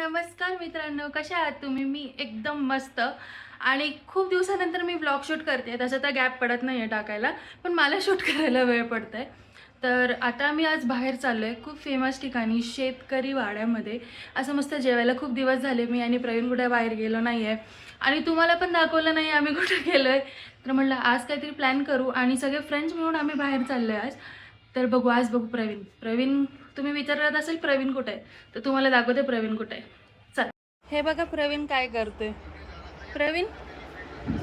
नमस्कार मित्रांनो, कशा आहात तुम्ही? मी एकदम मस्त. आणि खूप दिवसानंतर मी व्लॉग शूट करते. तसं तर गॅप पडत नाही आहे टाकायला, पण मला शूट करायला वेळ पडत आहे. तर आता मी आज बाहेर चाललो आहे खूप फेमस ठिकाणी, शेतकरी वाड्यामध्ये. असं मस्त जेवायला. खूप दिवस झाले मी आणि प्रवीण कुठे बाहेर गेलो नाही आहे आणि तुम्हाला पण दाखवलं नाही आम्ही कुठे गेलो आहे. तर म्हटलं आज काहीतरी प्लॅन करू आणि सगळे फ्रेंड्स मिळून आम्ही बाहेर चाललो आहे आज. तर बघू, आज बघू प्रवीण तुम्ही विचारत असेल प्रवीण कुठे आहे, तर तुम्हाला दाखवते प्रवीण कुठे आहे. चल, हे बघा प्रवीण काय करतोय. प्रवीण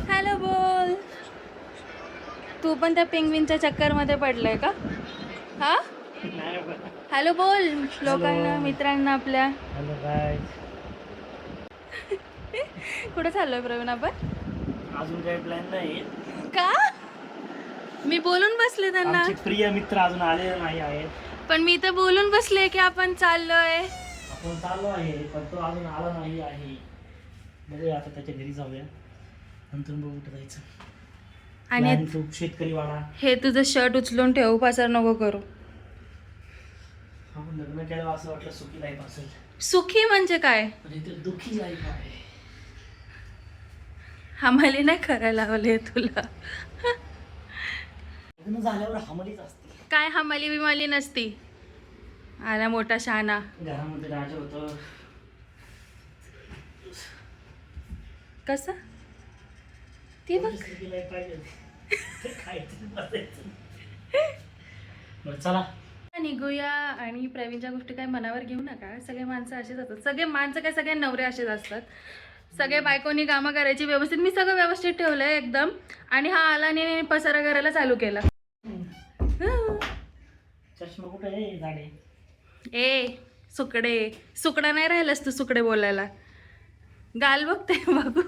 हॅलो बोल. तू पण त्या पेंग्विनच्या चक्करमध्ये पडलाय का? हा, हॅलो बोल लोकांना, मित्रांना आपल्या. हॅलो गाय. कुठे चाललोय प्रवीण आपण? अजून काही प्लॅन नाही. का? मी बोलून बसले त्यांना. आमचे प्रिय मित्र अजून आलेले नाही आहेत. पण मी तर बोलून बसले की आपण चाललोय. आपण चाललो आहे पण तो अजून आला नाही आहे. बघूया आता त्याच्या घरी जाऊया, नंतर बघू कुठं जायचं. आणि तू शेतकरी वाडा. हे तुझं शर्ट उचलून ठेवू, पसार नको करू. आपण लग्न केलं असं वाटलं सुखी लाईफ असेल. सुखी म्हणजे काय? पण इथे दुःखी लाईफ आहे. हमाली नाही करायला लावले तुला. लग्न झाल्यावर हमलीच असते. काय हमाली बिमाली नसती. आला मोठा शहाणा. घरामध्ये राजा होतं. कसं ती बघ. सुखी लाईफ पाहिजे. खायचं बसायचं. बरं चला निघूया. आणि प्रवीणच्या गोष्टी काय मनावर घेऊ नका. सगळे माणसं असेच असतात. सगळे माणसं काय, सगळे नवरे असेच असतात. सगळे बायकोनी कामं करायची व्यवस्थित. मी सगळं व्यवस्थित ठेवलंय एकदम. आणि हा आला आणि पसारा करायला चालू केला. चष्मा कुठे आहे झाडे? ए सुकडा नाही राहिलास तू सुकडे बोलायला. गाल बघते बाबू,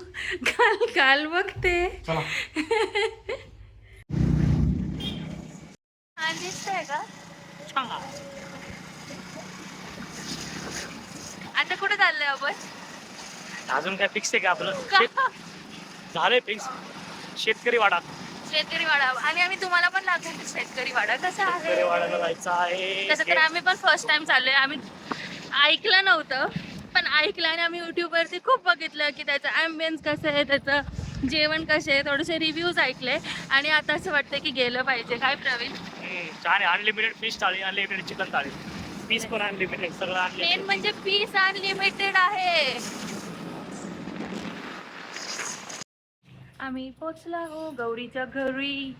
गाल बघते. चला हा दिसतंय का? आता कुठे चाललंय आपण? अजून काय फिक्स आहे का आपलं? झालंय फिक्स. शेतकरी वाडा. शेतकरी वाडा. आणि आम्ही तुम्हाला पण दाखवतो शेतकरी वाडा कसा आहे. शेतकरी वाड्याला जायचं आहे. तसं तर आम्ही पण फर्स्ट टाइम चाललोय. आम्ही ऐकलं नव्हतं, पण ऐकलं आणि आम्ही युट्यूबवरती खूप बघितलं की त्याचं ॲम्बियन्स कसं आहे, त्याचं जेवण कसं आहे, थोडेसे रिव्ह्यूज ऐकले आणि आता असं वाटतं की गेलं पाहिजे. काय प्रवीण? छान आहे. अनलिमिटेड फिश थाळी, अनलिमिटेड चिकन थाळी, पीस पण अनलिमिटेड, सगळं मेन अनलिमिटेड. म्हणजे पीस अनलिमिटेड आहे. आम्ही पोचला हो गौरीच्या घरी.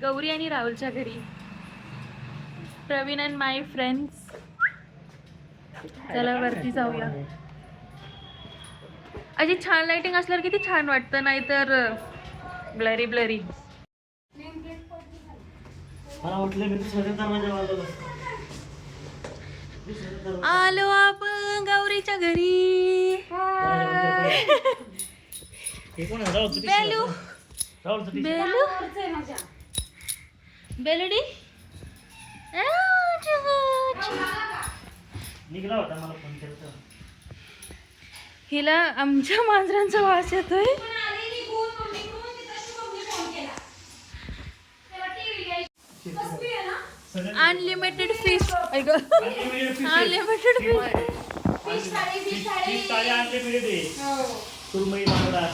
गौरी आणि राहुलच्या घरी. Praveen and my friends. चला वरती जाऊया. अशी छान लाइटिंग असल्यावर किती छान वाटतं, नाहीतर ब्लरी ब्लरी. मला वाटलं मी स्वतंत्र माझ्या बाजूला. आलो आपण गौरीच्या घरी. हे कोण आहे? राहुलचं टी-शर्ट. बेलू राहुलचं टी-शर्ट. बेलू बेलुडी. निघाला होता, मला फोन केला. हिला आमच्या मांजरांचा वास येतोय. Unlimited fish. Unlimited fish. Fish थाळी अनलिमिटेड आहे. सुरमई, बांगडा.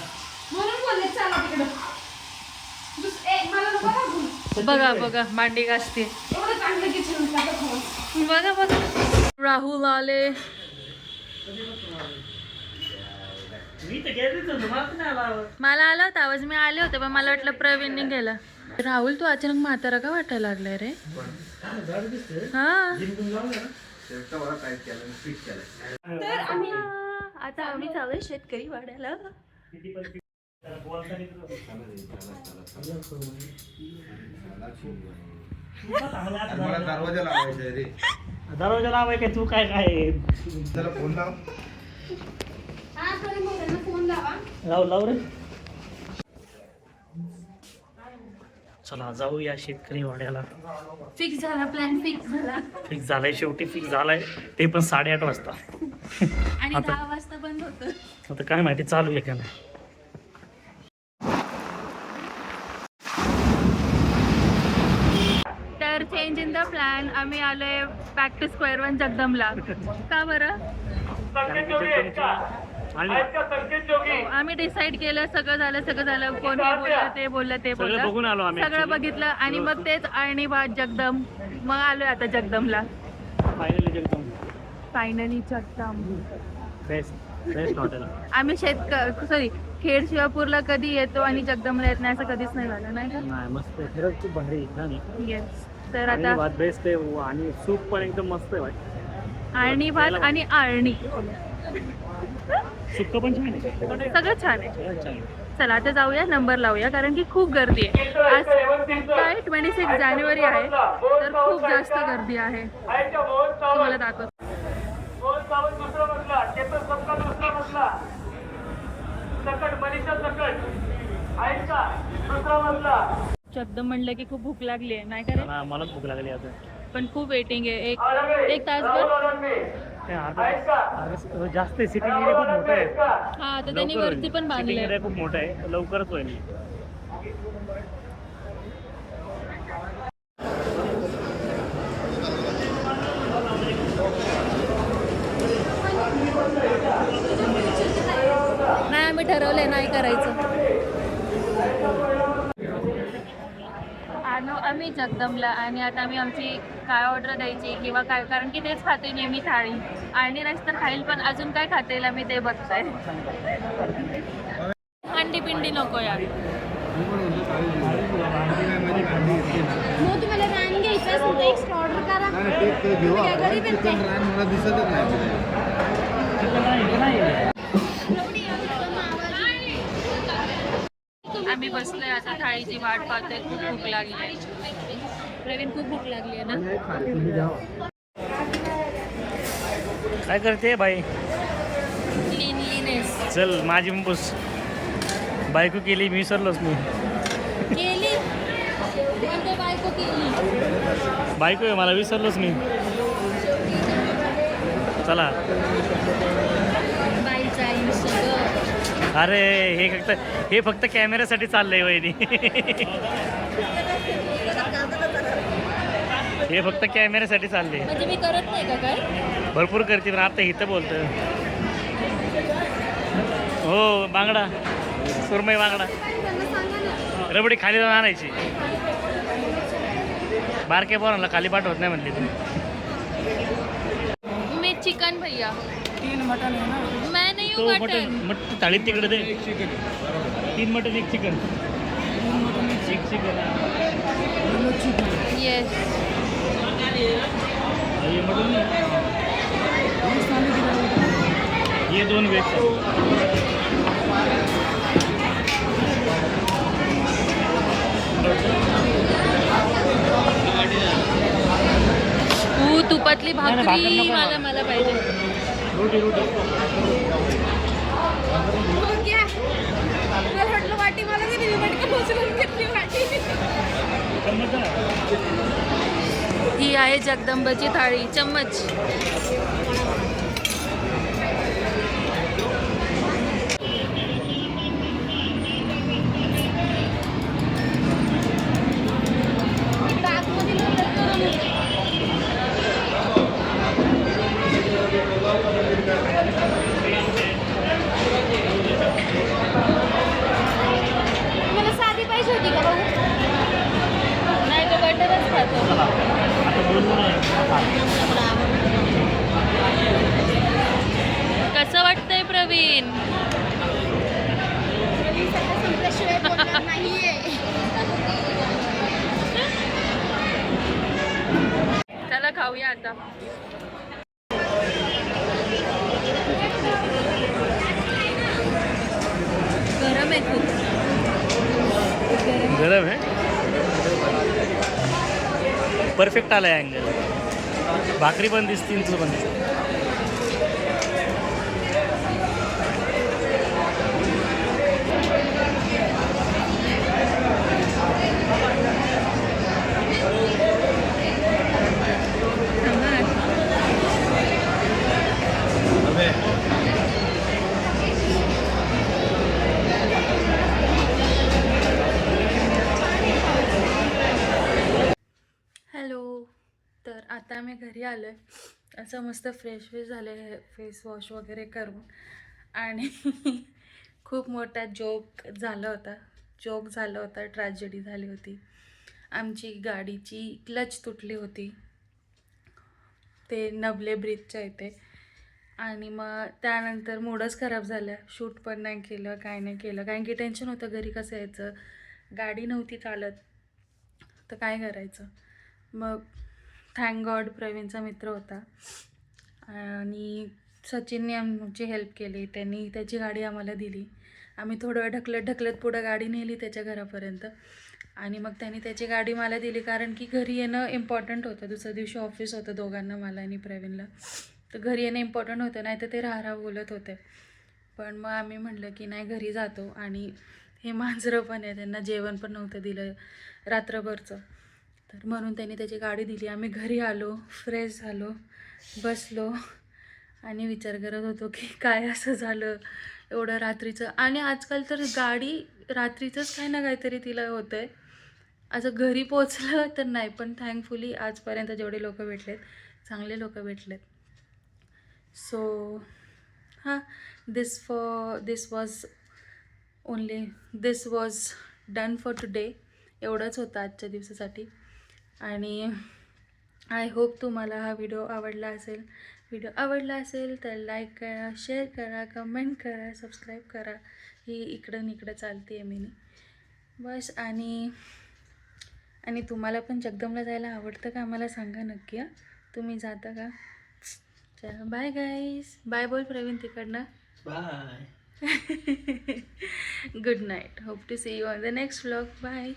बघा बघा मांडी घासते. बघा बघा राहुल आले. मी तर गेलीच होतो, मला पण नाही आला. मला आला होता आवाज, मी आले होते पण मला वाटलं प्रवीणने गेला. राहुल तू अचानक म्हातारा का वाटायला लागलाय रे? हा तर आम्ही आता आम्ही चालू शेतकरी वाड्याला. दरवाजा लावाय काय? तू काय काय त्याला फोन लाव. लाव रे. चला जाऊया शेतकरी वाड्याला. फिक्स झाला प्लॅन. फिक्स झालाय, शेवटी फिक्स झालाय. ते पण 8:30 वाजता. आणि आता 10 वाजता बंद होतं. आता काय माहिती चालू आहे का नाही. तर चेंज इन द प्लॅन. आम्ही आलोय बॅक टू स्क्वेअर वन जगदमला. का बरं? आम्ही डिसाईड केलं, सगळं झालं, कोण हे बोललं ते बोललं ते बोललं, बघून आलो आम्ही सगळं बघितलं आणि मग तेच आळणी भात जगदम. मग आलोय आता जगदमला. फायनली जगदम. Best hotel. आम्ही खेड शिवापूरला कधी येतो आणि जगदमला येत नाही असं कधीच नाही झालं, नाही का? नाही, मस्त आहे, खरंच खूप भारी आहे, छान आहे. येस. तर आता बेस्ट आहे आणि सूप पण एकदम मस्त आहे भाई. आळणी भात आणि आळणी सुक्क पण छान आहे, सगळं छान आहे. छान आहे. चला आता जाऊया, नंबर लावूया, कारण की खूप गर्दी आहे. आज काय 26 जानेवारी आहे, तर खूप जास्त गर्दी आहे. तुम्हाला दाखवतो. जगदम म्हणलं की खूप भूक लागली आहे, नाही का रे? मलाच भूक लागली आता. पण खूप वेटिंग आहे, एक तासभर. जास्त आहे, सिटिंग एरिया खूप मोठा आहे. हा, तर त्यांनी वरती पण बांधलंय. खूप मोठा आहे, लवकरच होईल. नाही, आम्ही ठरवलंय नाही करायचं. आम्ही जगदमला आणि आता आम्ही आमची काय ऑर्डर द्यायची किंवा काय, कारण की तेच खाते नेहमी थाळी. आणि राईस तर खाईल, पण अजून काय खाता येईल आम्ही ते बघतोय. अंडी पिंडी नको यार. मग तुम्हाला रान घ्यायचं असेल तर एक्स्ट्रा ऑर्डर करा. मला दिसतच नाही. आम्ही बसलोय आता, थाळीची वाट पाहतोय. खूप भूक लागली आहे. प्रवीण, खूप भूक लागली आहे ना? काय करते बाई? क्लीनलीनेस चल, माझी मुंबूस बायको केली, मी विसरलोच मी. केली, बायको केली. बायको आहे, मला विसरलोच मी. चला. बाईचा आयुष्य. अरे हे फक्त कॅमेऱ्यासाठी चाललंय वहिनी. हे फक्त कॅमेऱ्यासाठी चालले. म्हणजे मी करत नाही का काय? भरपूर करते, पण आता इथं बोलतं. हो, बांगडा, सुरमई बांगडा, रबडी खाली जाऊन आणायची. बारके पोरांना खाली पाठवत नाही म्हणली तू. मी चिकन भैया. 3 मटन आहे ना? मैं नहीं हूँ तो मटन. मटन थाळीत तिकडे दे. 3 मटन 1 चिकन. 1 चिकन. येस. ये मटन नहीं, ये 2 वेज. तुपातली भाकरी मला पाहिजे. रोटी. वाटी मला दिली, घेतली वाटी. ही आहे जगदंबाची थाळी. चम्मच. मला साधी पाहिजे होती का भाऊ? नाही तर बटरच खातो. कसं वाटतंय प्रवीण? संपल्याशिवाय बोलणार नाहीये. चला खाऊया आता. गरम आहे खूप. गरम आहे. परफेक्ट आलाय अँगल. भाकरी पण दिसते, तुझं पण दिसते. हॅलो. तर आता आम्ही घरी आलो आहे असं मस्त फ्रेश झाले, फेस वॉश वगैरे करून. आणि खूप मोठा जोक झाला होता, ट्रॅजेडी झाली होती. आमची गाडीची क्लच तुटली होती ते नवले ब्रिजच्या इथे. आणि मग त्यानंतर मूडच खराब झाला, शूट पण नाही केलं, काय नाही केलं, कारण की टेन्शन होतं घरी कसं यायचं, गाडी नव्हती चालत तर काय करायचं. मग थँक गॉड प्रवीणचा मित्र होता आणि सचिनने आमची हेल्प केली. त्यांनी त्याची गाडी आम्हाला दिली. आम्ही थोडं वेळ ढकलत पुढं गाडी नेली त्याच्या घरापर्यंत. आणि मग त्यांनी त्याची गाडी मला दिली, कारण की घरी येणं इम्पॉर्टंट होतं. दुसऱ्या दिवशी ऑफिस होतं दोघांना, मला आणि प्रवीणला. तर घरी येणं इम्पॉर्टंट होतं, नाही तर ते राहा बोलत होते. पण मग आम्ही म्हटलं की नाही, घरी जातो. आणि हे मांजरं पण आहे, त्यांना जेवण पण नव्हतं दिलं रात्रभरचं, तर म्हणून त्यांनी त्याची गाडी दिली. आम्ही घरी आलो, फ्रेश झालो, बसलो आणि विचार करत होतो की काय असं झालं एवढं रात्रीचं. आणि आजकाल तर गाडी रात्रीचंच काही ना काहीतरी तिला होतं आहे. असं घरी पोचलं तर नाही, पण थँकफुली आजपर्यंत जेवढे लोक भेटलेत, चांगले लोक भेटलेत. सो हां, दिस वॉज डन फॉर टुडे. एवढंच होतं आजच्या दिवसासाठी. आणि आय होप तुम्हाला हा व्हिडिओ आवडला असेल तर लाईक करा, शेअर करा, कमेंट करा, सबस्क्राईब करा. ही इकडं चालते आहे मी बस. आणि तुम्हाला पण जगदंबला जायला आवडतं का, मला सांगा नक्की. तुम्ही जाता का? चला बाय गाईज. बाय बोल प्रवीण तिकडनं. Bye. Good night. Hope to see you on the next vlog. Bye.